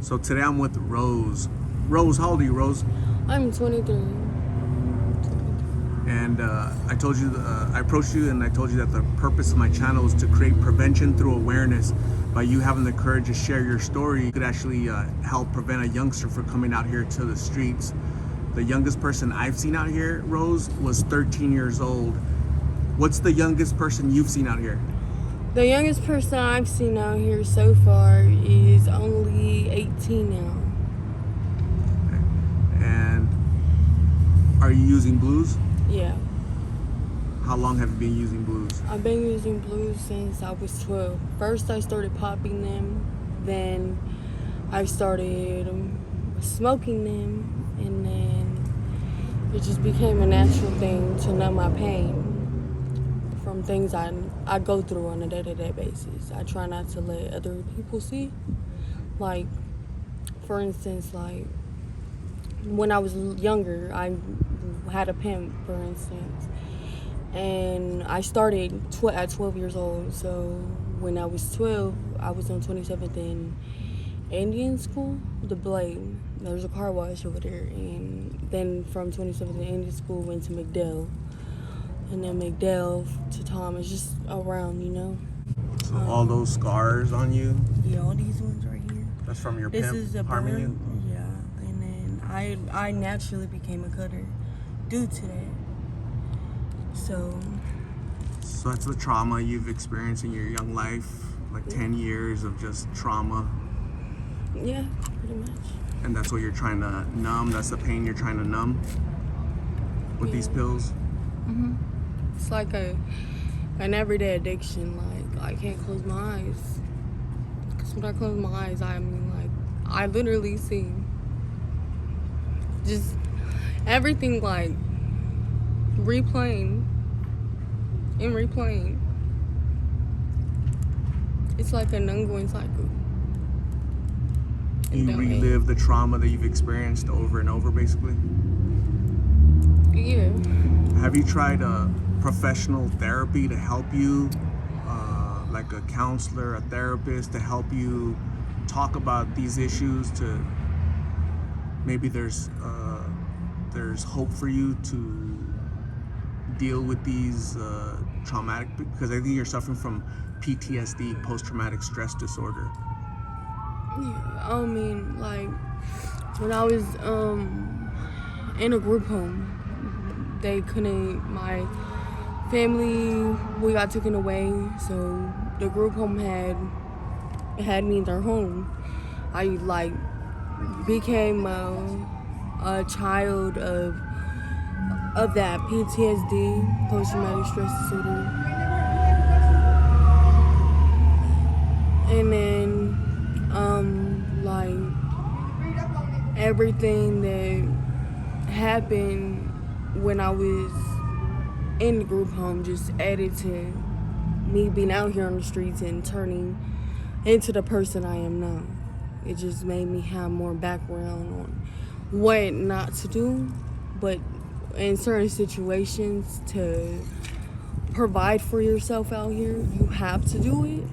So today I'm with Rose. Rose, how old are you, Rose? I'm 23. And I told you, I approached you and I told you that the purpose of my channel is to create prevention through awareness. By you having the courage to share your story, you could actually help prevent a youngster from coming out here to the streets. The youngest person I've seen out here, Rose, was 13 years old. What's the youngest person you've seen out here? The youngest person I've seen out here so far is only 18 now. Okay. And are you using blues? Yeah. How long have you been using blues? I've been using blues since I was 12. First I started popping them, then I started smoking them, and then it just became a natural thing to numb my pain from things I go through on a day-to-day basis. I try not to let other people see. Like, for instance, like when I was younger, I had a pimp, for instance, and I started at 12 years old. So when I was 12, I was on 27th in Indian school, the Blade. There's a car wash over there, and then from 27th in Indian school went to McDowell, and then McDowell to Thomas, just around, you know. So all those scars on you? Yeah, all these ones right here. That's from your This pimp is a harming you? burn. Yeah, and then I naturally became a cutter due to that. So that's the trauma you've experienced in your young life, like 10 years of just trauma. yeah, pretty much. And that's what you're trying to numb. That's the pain you're trying to numb with these pills. It's like an everyday addiction. Like, I can't close my eyes. Because when I close my eyes, I mean, like, I literally see just everything, like, replaying and replaying. It's like an ongoing cycle. You relive the trauma that you've experienced over and over, basically. Yeah. Have you tried professional therapy to help you, like a counselor, a therapist, to help you talk about these issues? To maybe there's hope for you to deal with these traumatic, because I think you're suffering from PTSD, post-traumatic stress disorder. Yeah, I mean, like, when I was in a group home, they couldn't, my family, we got taken away, so the group home had me in their home. I, like, became a child of that PTSD, post-traumatic stress disorder. And then like, everything that happened when I was in the group home just added to me being out here on the streets and turning into the person I am now. It just made me have more background on what not to do, but in certain situations to provide for yourself out here, you have to do it.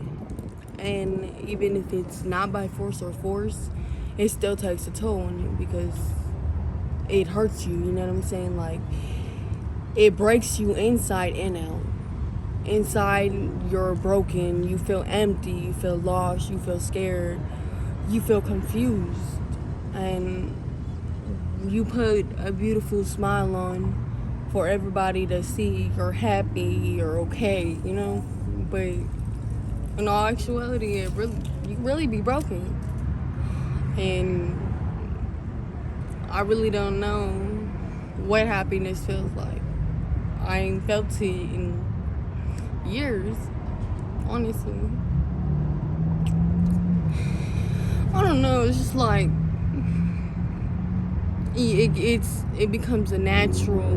And even if it's not by force or force, it still takes a toll on you because it hurts you, you know what I'm saying? Like, it breaks you inside and out. Inside, you're broken, you feel empty, you feel lost, you feel scared, you feel confused. And you put a beautiful smile on for everybody to see you're happy, you're okay, you know? But in all actuality, you really be broken. And I really don't know what happiness feels like. I ain't felt it in years, honestly. I don't know, it's just like it becomes a natural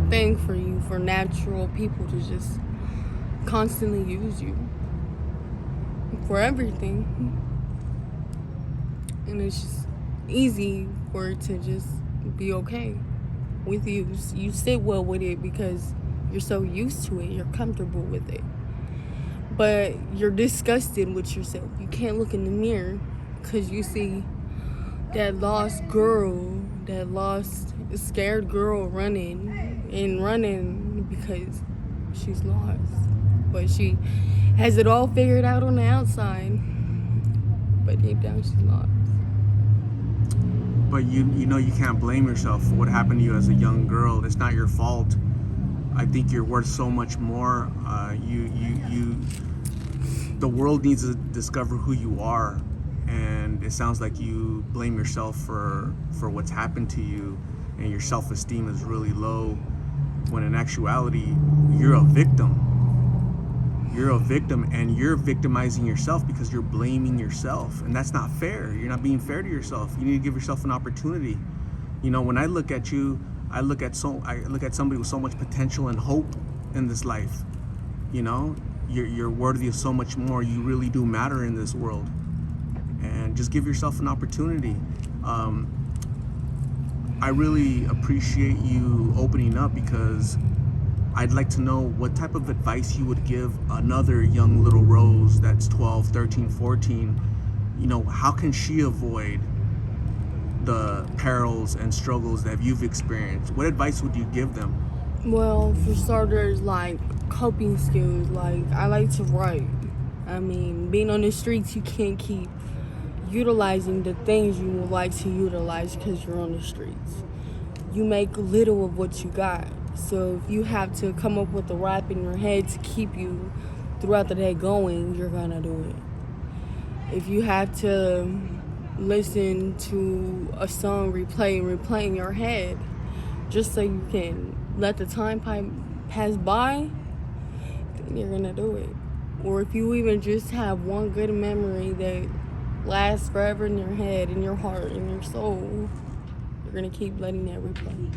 thing for you, for natural people to just constantly use you for everything. And it's just easy for it to just be okay with you. You sit well with it because you're so used to it, you're comfortable with it. But you're disgusted with yourself. You can't look in the mirror Because you see that lost girl, that lost, scared girl running because she's lost. But she has it all figured out on the outside. But deep down, she's lost. But you know you can't blame yourself for what happened to you as a young girl. It's not your fault. I think you're worth so much more. The world needs to discover who you are, and it sounds like you blame yourself for what's happened to you, and your self-esteem is really low. When in actuality, you're a victim. You're a victim, and you're victimizing yourself because you're blaming yourself, and that's not fair. You're not being fair to yourself. You need to give yourself an opportunity. You know, when I look at you, I look at somebody with so much potential and hope in this life. You know, you're worthy of so much more. You really do matter in this world, and just give yourself an opportunity. I really appreciate you opening up, because I'd like to know what type of advice you would give another young little Rose that's 12, 13, 14. You know, how can she avoid the perils and struggles that you've experienced? What advice would you give them? Well, for starters, like coping skills. Like, I like to write. I mean, being on the streets, you can't keep utilizing the things you would like to utilize because you're on the streets. You make little of what you got. So if you have to come up with a rap in your head to keep you throughout the day going, you're gonna do it. If you have to listen to a song replay in your head just so you can let the time pass by, then you're gonna do it. Or if you even just have one good memory that lasts forever in your head, in your heart, in your soul, you're gonna keep letting that replay.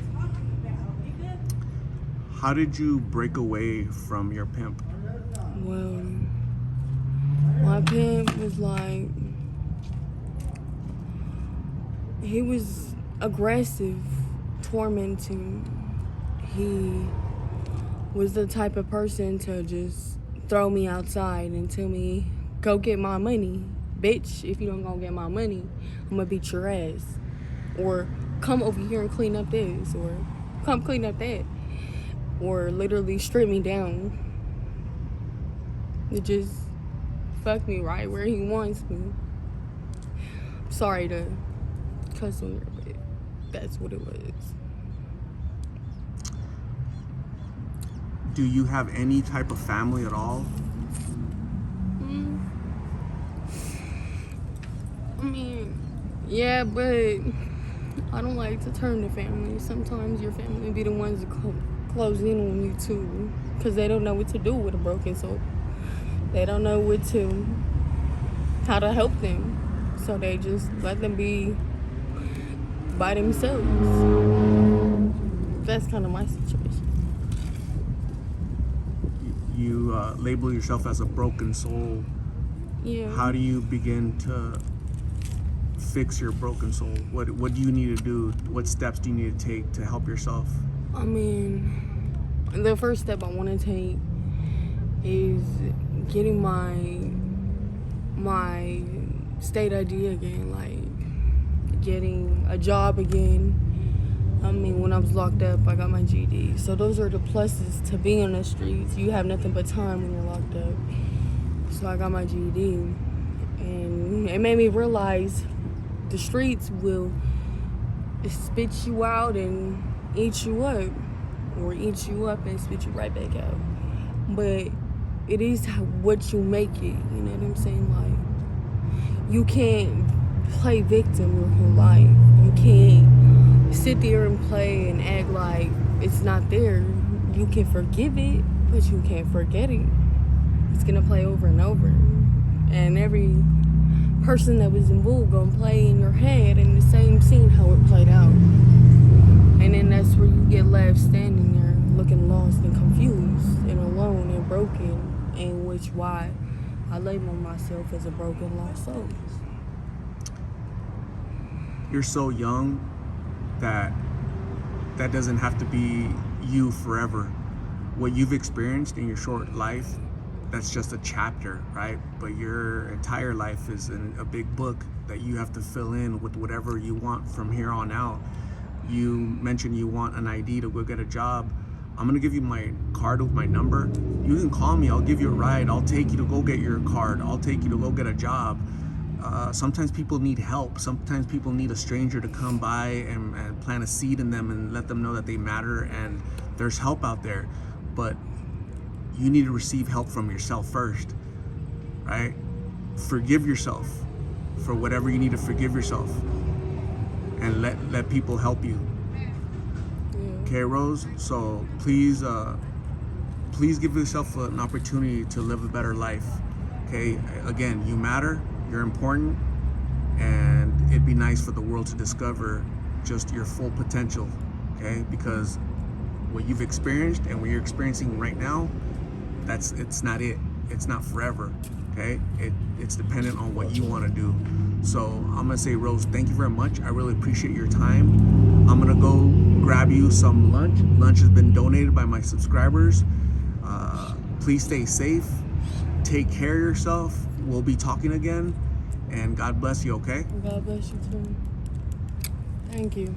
How did you break away from your pimp? Well, my pimp was like, he was aggressive, tormenting. He was the type of person to just throw me outside and tell me, go get my money. Bitch, if you don't go get my money, I'm gonna beat your ass. Or come over here and clean up this, or come clean up that. Or literally strip me down. It just fucked me right where he wants me. Sorry to cuss on her, but that's what it was. Do you have any type of family at all? I mean, yeah, but I don't like to turn to family. Sometimes your family be the ones that close in on you too, because they don't know what to do with a broken soul. They don't know how to help them, so they just let them be by themselves. That's kind of my situation. You label yourself as a broken soul. Yeah. How do you begin to fix your broken soul? What do you need to do? What steps do you need to take to help yourself? I mean, the first step I want to take is getting my state ID again, like getting a job again. I mean, when I was locked up, I got my GED. So those are the pluses to being on the streets. You have nothing but time when you're locked up. So I got my GED, and it made me realize the streets will spit you out and eat you up, or eat you up and spit you right back out. But it is what you make it, you know what I'm saying? Like, you can't play victim your whole life. You can't sit there and play and act like it's not there. You can forgive it, but you can't forget it. It's gonna play over and over, and every person that was involved gonna play in your head in the same scene how it played out. And then that's where you get left standing there looking lost and confused and alone and broken, in which why I label myself as a broken lost soul. You're so young that doesn't have to be you forever. What you've experienced in your short life that's just a chapter, right? But your entire life is a big book that you have to fill in with whatever you want from here on out. You mentioned you want an ID to go get a job. I'm gonna give you my card with my number. You can call me. I'll give you a ride. I'll take you to go get your card. I'll take you to go get a job. Sometimes people need help. Sometimes people need a stranger to come by and plant a seed in them and let them know that they matter and there's help out there. But you need to receive help from yourself first, right? Forgive yourself for whatever you need to forgive yourself, and let people help you. Okay, Rose? So please give yourself an opportunity to live a better life. Okay, again, you matter, you're important, and it'd be nice for the world to discover just your full potential, okay? Because what you've experienced and what you're experiencing right now, it's not it. It's not forever, okay? It's dependent on what you want to do. So I'm gonna say, Rose, thank you very much. I really appreciate your time. I'm gonna go grab you some lunch. Lunch has been donated by my subscribers. Please stay safe. Take care of yourself. We'll be talking again, and God bless you, okay? God bless you too. Thank you.